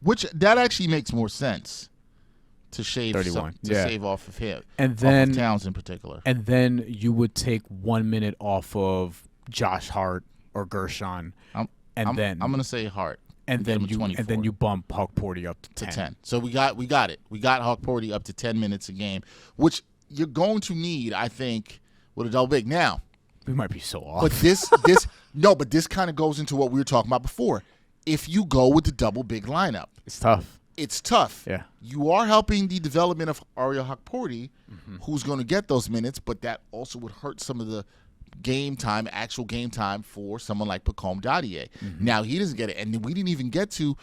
Which that actually makes more sense to shave 31. Save off of him, and then off of Towns in particular. And then you would take 1 minute off of Josh Hart or Gershon, I'm gonna say Hart. And then you bump Hawkporty up to 10. So we got it. We got Hawkporty up to 10 minutes a game, which you're going to need, I think, with a double big. Now, we might be so off. But this kind of goes into what we were talking about before. If you go with the double big lineup, it's tough. Yeah. You are helping the development of Ariel Hawkporty, who's going to get those minutes, but that also would hurt some of the actual game time for someone like Pacome Dadier. Now, he doesn't get it. And we didn't even get to,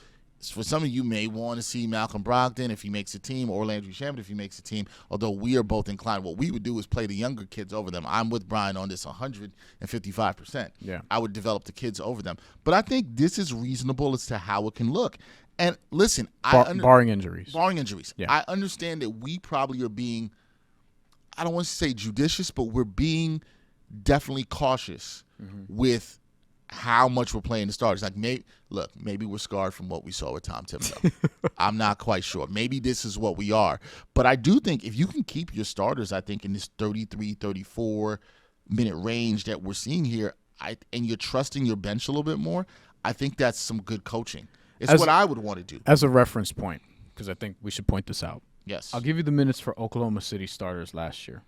for some of you may want to see Malcolm Brogdon if he makes a team, or Landry Shamet if he makes a team, although we are both inclined. What we would do is play the younger kids over them. I'm with Bryan on this 155%. Yeah. I would develop the kids over them. But I think this is reasonable as to how it can look. And listen, barring injuries. Yeah. I understand that we probably are being, I don't want to say judicious, but we're being definitely cautious with how much we're playing the starters. Like, maybe we're scarred from what we saw with Tom Thibodeau. I'm not quite sure. Maybe this is what we are. But I do think if you can keep your starters, I think, in this 33, 34-minute range that we're seeing here, and you're trusting your bench a little bit more, I think that's some good coaching. It's what I would want to do. As a reference point, because I think we should point this out. Yes. I'll give you the minutes for Oklahoma City starters last year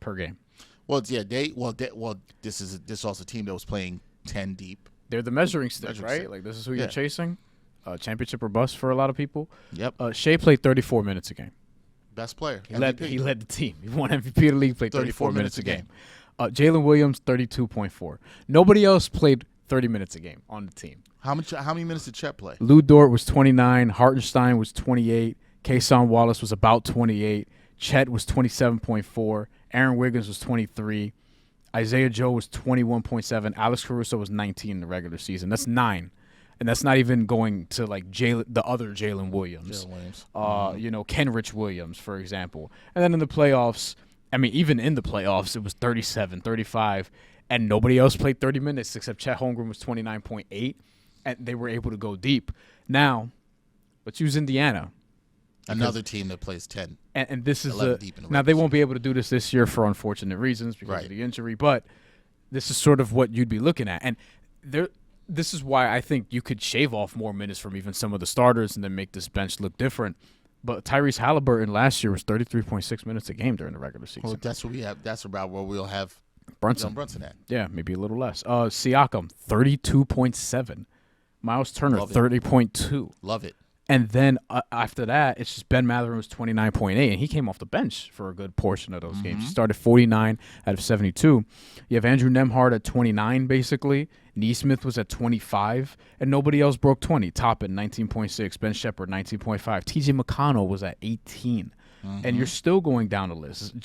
per game. Well, yeah, this is also a team that was playing 10 deep. They're the measuring stick, right? Like, this is who you're chasing. Championship or bust for a lot of people. Yep. Shea played 34 minutes a game. Best player. He led the team. He won MVP of the league, played 34 minutes a game. Jalen Williams, 32.4. Nobody else played 30 minutes a game on the team. How many minutes did Chet play? Lou Dort was 29. Hartenstein was 28. Kason Wallace was about 28. Chet was 27.4. Aaron Wiggins was 23. Isaiah Joe was 21.7. Alex Caruso was 19 in the regular season. That's 9. And that's not even going to, like, the other Jalen Williams. Kenrich Williams, for example. And then in the playoffs, even in the playoffs, it was 37, 35, and nobody else played 30 minutes except Chet Holmgren was 29.8, and they were able to go deep. Now, let's use Indiana. Another team that plays 10. And this is deep in the now they won't be able to do this year for unfortunate reasons because of the injury, but this is sort of what you'd be looking at. And this is why I think you could shave off more minutes from even some of the starters and then make this bench look different. But Tyrese Halliburton last year was 33.6 minutes a game during the regular season. Well, that's what we have. That's about where we'll have Brunson at. Yeah, maybe a little less. Siakam, 32.7. Miles Turner, 30.2. Love it. And then after that, it's just Ben Mathurin was 29.8, and he came off the bench for a good portion of those games. He started 49 out of 72. You have Andrew Nembhard at 29, basically. Neesmith was at 25, and nobody else broke 20. Toppin, 19.6. Ben Shepherd, 19.5. T.J. McConnell was at 18. And you're still going down the list.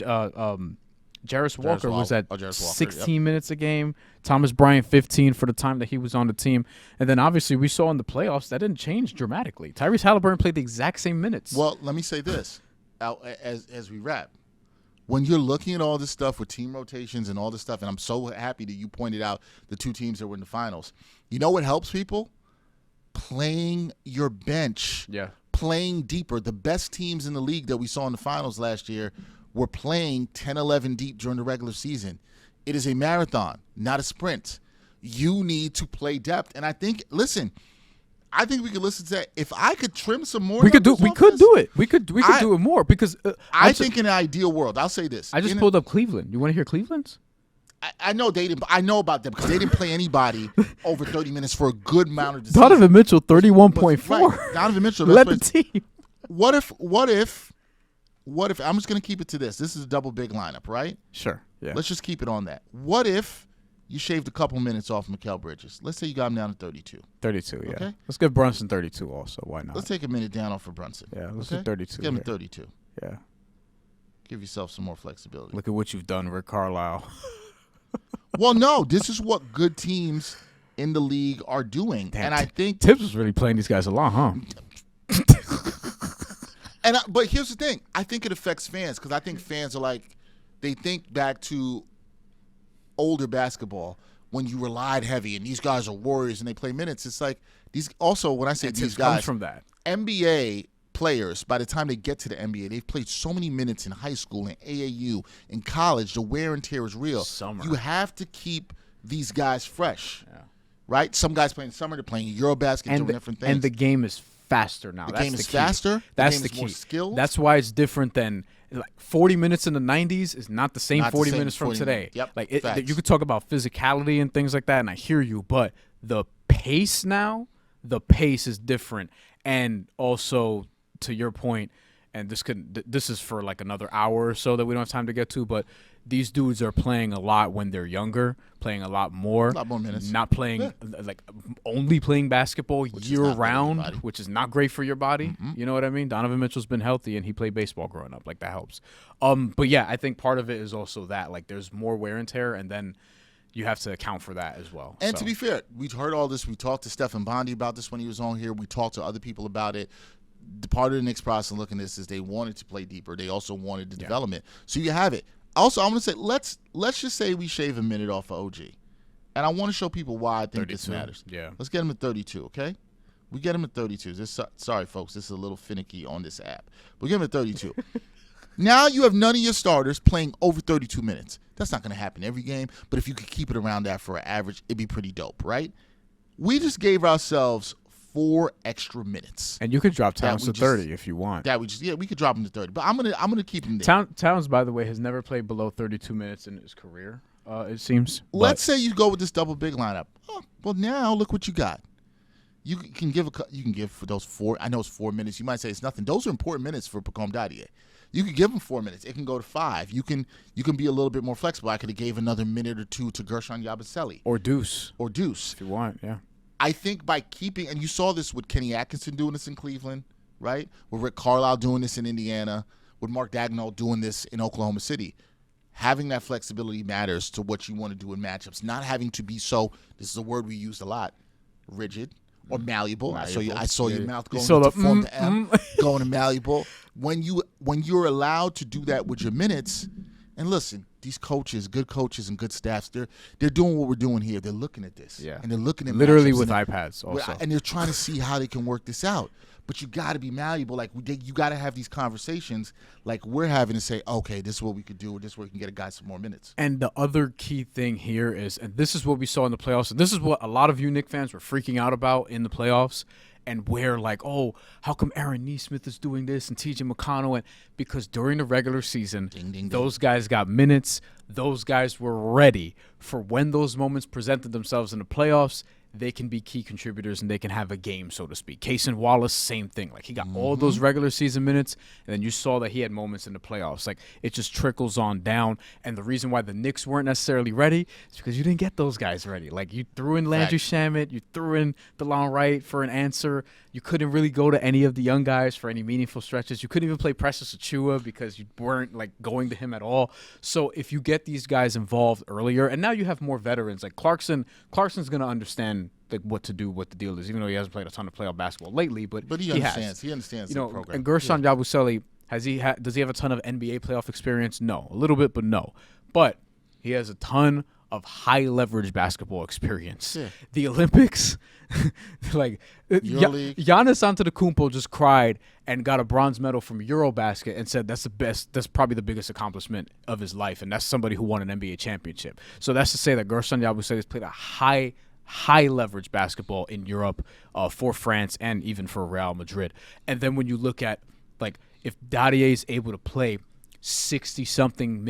Jarris Walker was at 16 minutes a game. Thomas Bryant, 15 for the time that he was on the team. And then, obviously, we saw in the playoffs that didn't change dramatically. Tyrese Halliburton played the exact same minutes. Well, let me say this as we wrap. When you're looking at all this stuff with team rotations and all this stuff, and I'm so happy that you pointed out the two teams that were in the finals, you know what helps people? Playing your bench. Yeah. Playing deeper. The best teams in the league that we saw in the finals last year were playing 10, 11 deep during the regular season. It is a marathon, not a sprint. You need to play depth. And I think, listen, I think we could listen to that. If I could trim some more, we could do it. We could do it more because I think in an ideal world, I'll say this. I just pulled up Cleveland. You want to hear Cleveland's? I know they didn't. I know about them because they didn't play anybody over 30 minutes for a good amount of the Donovan season. Mitchell, 31.4. Right. Donovan Mitchell led the team. What if? I'm just gonna keep it to this. This is a double big lineup, right? Sure. Yeah. Let's just keep it on that. What if you shaved a couple minutes off Mikal Bridges? Let's say you got him down to 32. 32. Yeah. Okay. Let's give Brunson 32 also. Why not? Let's take a minute down off for Brunson. Yeah. Let's do 32. Let's give him 32. Yeah. Give yourself some more flexibility. Look at what you've done, Rick Carlisle. Well, no, this is what good teams in the league are doing, Damn, and I think Tibbs was really playing these guys along, huh? But here's the thing: I think it affects fans because I think fans are like, they think back to older basketball when you relied heavy, and these guys are warriors and they play minutes. It's like these. Also, when I say these guys, comes from that. NBA players, by the time they get to the NBA, they've played so many minutes in high school and AAU, in college. The wear and tear is real. Summer. You have to keep these guys fresh, Yeah. right? Some guys playing summer, they're playing Eurobasket, doing different things. And the game is faster now. The That's game the is key. faster. That's the the game is key. more skilled. That's why it's different than like 40 minutes in the 90s is not the same Not the 40 same minutes from 40 today. minutes. Yep, Like facts. you could talk about physicality and things like that, and I hear you, but the pace now, the pace is different, and also to your point, and this is for like another hour or so that we don't have time to get to, but these dudes are playing a lot when they're younger, playing a lot more minutes. not playing like only playing basketball year not good for your round, body. which is not great for your body. You know what I mean? Donovan Mitchell's been healthy and he played baseball growing up, like that helps. But yeah, I think part of it is also that like there's more wear and tear, and then you have to account for that as well. And to be fair, we've heard all this. We talked to Stephen Bondi about this when he was on here. We talked to other people about it. The part of the Knicks process looking at this is they wanted to play deeper. They also wanted the development. So you have it. Also, I'm going to say let's just say we shave a minute off of OG. And I want to show people why I think 32, this matters. yeah. Let's get him at 32, okay? We get him at 32. Sorry, folks. This is a little finicky on this app. We get him at 32. Now you have none of your starters playing over 32 minutes. That's not going to happen every game. But if you could keep it around that for an average, it'd be pretty dope, right? We just gave ourselves 4 extra minutes. And you could drop Towns to 30 if you want. We could drop him to 30. But I'm gonna keep him there. Towns, by the way, has never played below 32 minutes in his career. It seems. Let's say you go with this double big lineup. Oh, well, now look what you got. You can give for those 4. I know it's 4 minutes. You might say it's nothing. Those are important minutes for Pacome Dadier. You could give him 4 minutes. It can go to 5. You can be a little bit more flexible. I could have gave another minute or 2 to Gershon Yabusele. Or Deuce. If you want, yeah. I think by keeping, and you saw this with Kenny Atkinson doing this in Cleveland, right? With Rick Carlisle doing this in Indiana, with Mark Daigneault doing this in Oklahoma City. Having that flexibility matters to what you want to do in matchups. Not having to be so, this is a word we used a lot, rigid or malleable. I saw your mouth going to form the M, going to malleable. When you're allowed to do that with your minutes, and listen, these coaches, good coaches and good staffs, they're doing what we're doing here. They're looking at this. Yeah. And they're looking at literally matchups with iPads also. And they're trying to see how they can work this out. But you got to be malleable. Like, you got to have these conversations like we're having to say, okay, this is what we could do, or this is where we can get a guy some more minutes. And the other key thing here is, and this is what we saw in the playoffs, and this is what a lot of you Knicks fans were freaking out about in the playoffs, and we're like, oh, how come Aaron Nesmith is doing this and TJ McConnell? And because during the regular season, those guys got minutes. Those guys were ready for when those moments presented themselves in the playoffs. They can be key contributors and they can have a game, so to speak. Cason Wallace, same thing. Like, he got all those regular season minutes, and then you saw that he had moments in the playoffs. Like, it just trickles on down. And the reason why the Knicks weren't necessarily ready is because you didn't get those guys ready. Like, you threw in Landry Shamet, you threw in DeLon Wright for an answer. You couldn't really go to any of the young guys for any meaningful stretches. You couldn't even play Precious Achiuwa because you weren't like going to him at all. So if you get these guys involved earlier, and now you have more veterans, like Clarkson's going to understand like what to do, what the deal is, even though he hasn't played a ton of playoff basketball lately. But he understands. Has. He understands the program. And Gershon Yabusele, does he have a ton of NBA playoff experience? No, a little bit, but no. But he has a ton of high leverage basketball experience. Yeah. The Olympics, like Giannis Antetokounmpo just cried and got a bronze medal from Eurobasket and said that's the best, that's probably the biggest accomplishment of his life, and that's somebody who won an NBA championship. So that's to say that Gershon Yabusele has played a high high leverage basketball in Europe for France and even for Real Madrid. And then when you look at like if Dadier is able to play 60-something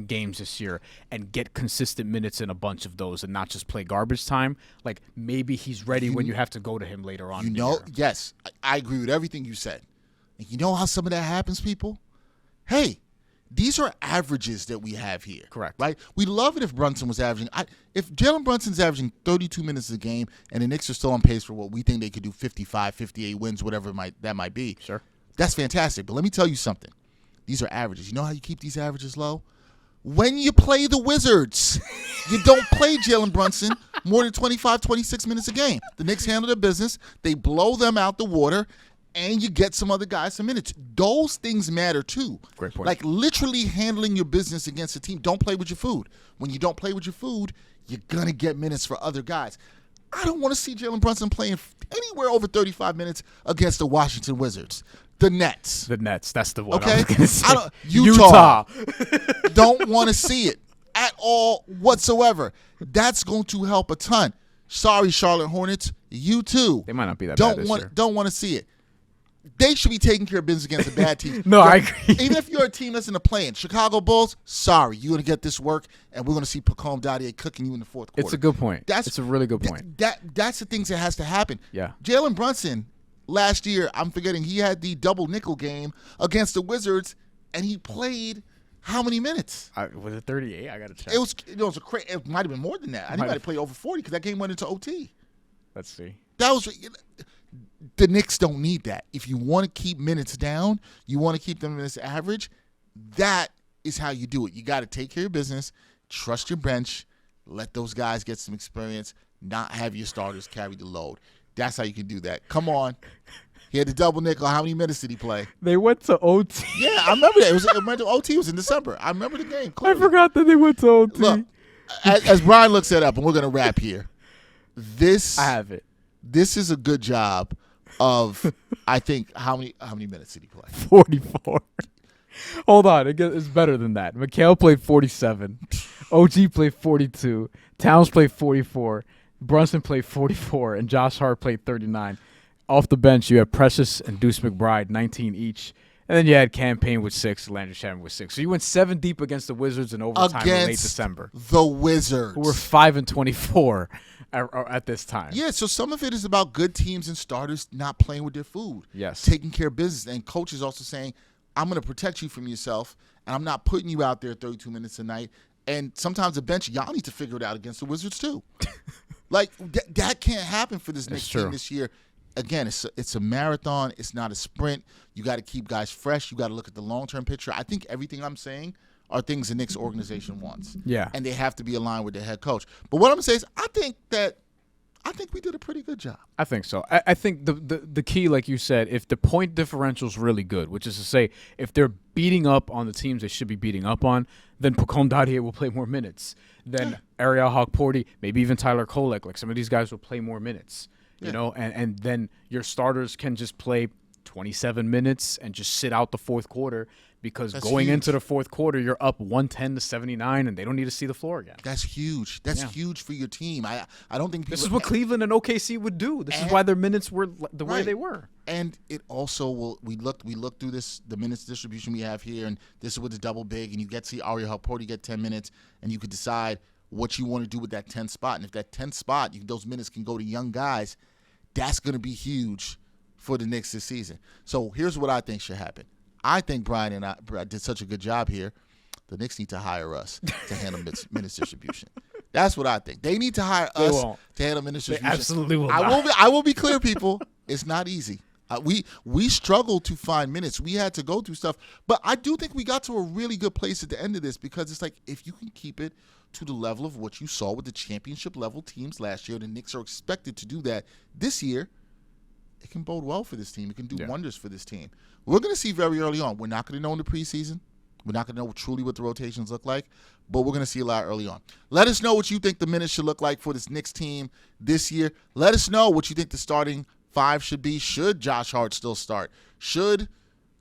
games this year and get consistent minutes in a bunch of those and not just play garbage time, like maybe he's ready when you have to go to him later on. Yes, I agree with everything you said. And you know how some of that happens, people? Hey, these are averages that we have here. Correct. Right? We love it if Brunson was averaging. If Jalen Brunson's averaging 32 minutes a game and the Knicks are still on pace for what we think they could do, 55, 58 wins, whatever that might be. Sure. That's fantastic. But let me tell you something. These are averages. You know how you keep these averages low? When you play the Wizards. You don't play Jalen Brunson more than 25, 26 minutes a game. The Knicks handle their business. They blow them out the water, and you get some other guys some minutes. Those things matter too. Great point. Like literally handling your business against a team. Don't play with your food. When you don't play with your food, you're going to get minutes for other guys. I don't want to see Jalen Brunson playing anywhere over 35 minutes against the Washington Wizards. The Nets. That's the one. Okay? I was gonna say. Utah. Don't want to see it at all whatsoever. That's going to help a ton. Sorry, Charlotte Hornets. You too. They might not be that bad this year. Don't want to see it. They should be taking care of business against a bad team. No, I agree. Even if you're a team that's in the play-in, Chicago Bulls, sorry, you're going to get this work, and we're going to see Malcolm Brogdon cooking you in the fourth quarter. It's a good point. It's a really good point. That's the things that has to happen. Yeah. Jalen Brunson, last year, I'm forgetting, he had the double nickel game against the Wizards, and he played how many minutes? Was it 38? I got to check. It might have been more than that. I think he might have played over 40 because that game went into OT. Let's see. The Knicks don't need that. If you want to keep minutes down, you want to keep them minutes average, that is how you do it. You got to take care of business, trust your bench, let those guys get some experience, not have your starters carry the load. That's how you can do that. Come on. He had the double nickel. How many minutes did he play? They went to OT. Yeah, I remember that. It went to OT. It was in December. I remember the game. Clearly. I forgot that they went to OT. Look, as Bryan looks that up, and we're going to wrap here, I have it. This is a good job of, I think, how many minutes did he play? 44. Hold on. It's better than that. Mikal played 47. OG played 42. Towns played 44. Brunson played 44. And Josh Hart played 39. Off the bench, you had Precious and Deuce McBride, 19 each. And then you had Campaign with 6, Landry Shamet with 6. So you went 7 deep against the Wizards in overtime in late December. The Wizards. Who were 5-24 at this time. Yeah, so some of it is about good teams and starters not playing with their food. Yes. Taking care of business. And coaches also saying, I'm going to protect you from yourself, and I'm not putting you out there 32 minutes a night. And sometimes the bench, y'all need to figure it out against the Wizards too. Like, that can't happen for this Knicks team this year. Again, it's a marathon. It's not a sprint. You got to keep guys fresh. You got to look at the long-term picture. I think everything I'm saying are things the Knicks organization wants. Yeah. And they have to be aligned with their head coach. But what I'm going to say is I think we did a pretty good job. I think so. I think the key, like you said, if the point differential is really good, which is to say if they're beating up on the teams they should be beating up on, then Malcolm Brogdon will play more minutes. Then Ariel Hawk-Porty, maybe even Tyler Kolek, like some of these guys will play more minutes. You know, and then your starters can just play 27 minutes and just sit out the fourth quarter because going into the fourth quarter, you're up 110-79 and they don't need to see the floor again. That's huge. That's huge for your team. I don't think people, this is what Cleveland and OKC would do. This is why their minutes were the way they were. And it also will. We looked through this, the minutes distribution we have here, and this is with the double big, and you get to see Ariel Hawk-Porty get 10 minutes, and you could decide what you want to do with that 10th spot. And if that 10th spot, those minutes can go to young guys, that's going to be huge for the Knicks this season. So here's what I think should happen. I think Bryan and I did such a good job here. The Knicks need to hire us to handle minutes distribution. That's what I think. They need to hire us to handle minutes distribution. They absolutely will not. I will be clear, people. It's not easy. We struggled to find minutes. We had to go through stuff. But I do think we got to a really good place at the end of this because it's like if you can keep it to the level of what you saw with the championship-level teams last year, the Knicks are expected to do that this year, it can bode well for this team. It can do wonders for this team. We're going to see very early on. We're not going to know in the preseason. We're not going to know truly what the rotations look like, but we're going to see a lot early on. Let us know what you think the minutes should look like for this Knicks team this year. Let us know what you think the starting five should be. Should Josh Hart still start? Should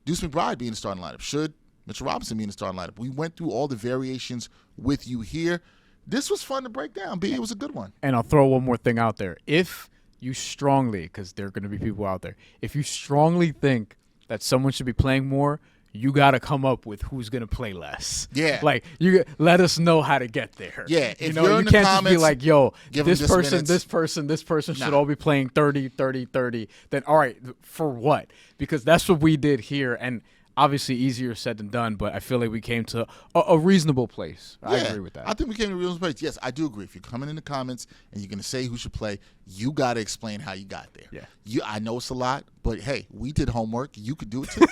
Deuce McBride be in the starting lineup? Should Mitchell Robinson be in the starting lineup? We went through all the variations with you here. this was fun to break down. B, it was a good one. And I'll throw one more thing out there. If you strongly, because there are going to be people out there, if you strongly think that someone should be playing more, you got to come up with who's going to play less. Yeah. Like, you let us know how to get there. Yeah. You If know, you're you in the can't just be comments, like, yo, give them this just person, minutes. this person should Nah. all be playing 30, 30, 30. Then, all right, for what? Because that's what we did here. And obviously easier said than done, but I feel like we came to a reasonable place. I agree with that. I think we came to a reasonable place. Yes, I do agree. If you're coming in the comments and you're going to say who should play, you got to explain how you got there. Yeah. I know it's a lot, but hey, we did homework. You could do it too.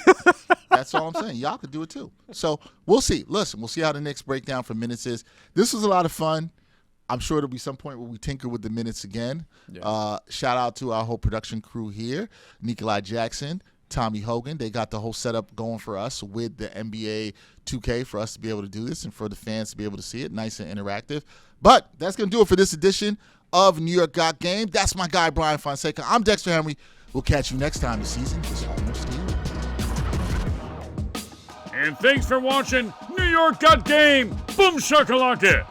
That's all I'm saying. Y'all could do it too. So we'll see. Listen, we'll see how the Knicks breakdown for minutes is. This was a lot of fun. I'm sure there'll be some point where we tinker with the minutes again. Yeah. Shout out to our whole production crew here, Nikolai Jackson, Tommy Hogan. They got the whole setup going for us with the NBA 2K for us to be able to do this and for the fans to be able to see it. Nice and interactive. But that's going to do it for this edition of New York Got Game. That's my guy, Bryan Fonseca. I'm Dexter Henry. We'll catch you next time. The season is almost here. And thanks for watching New York Got Game. Boom shakalaka.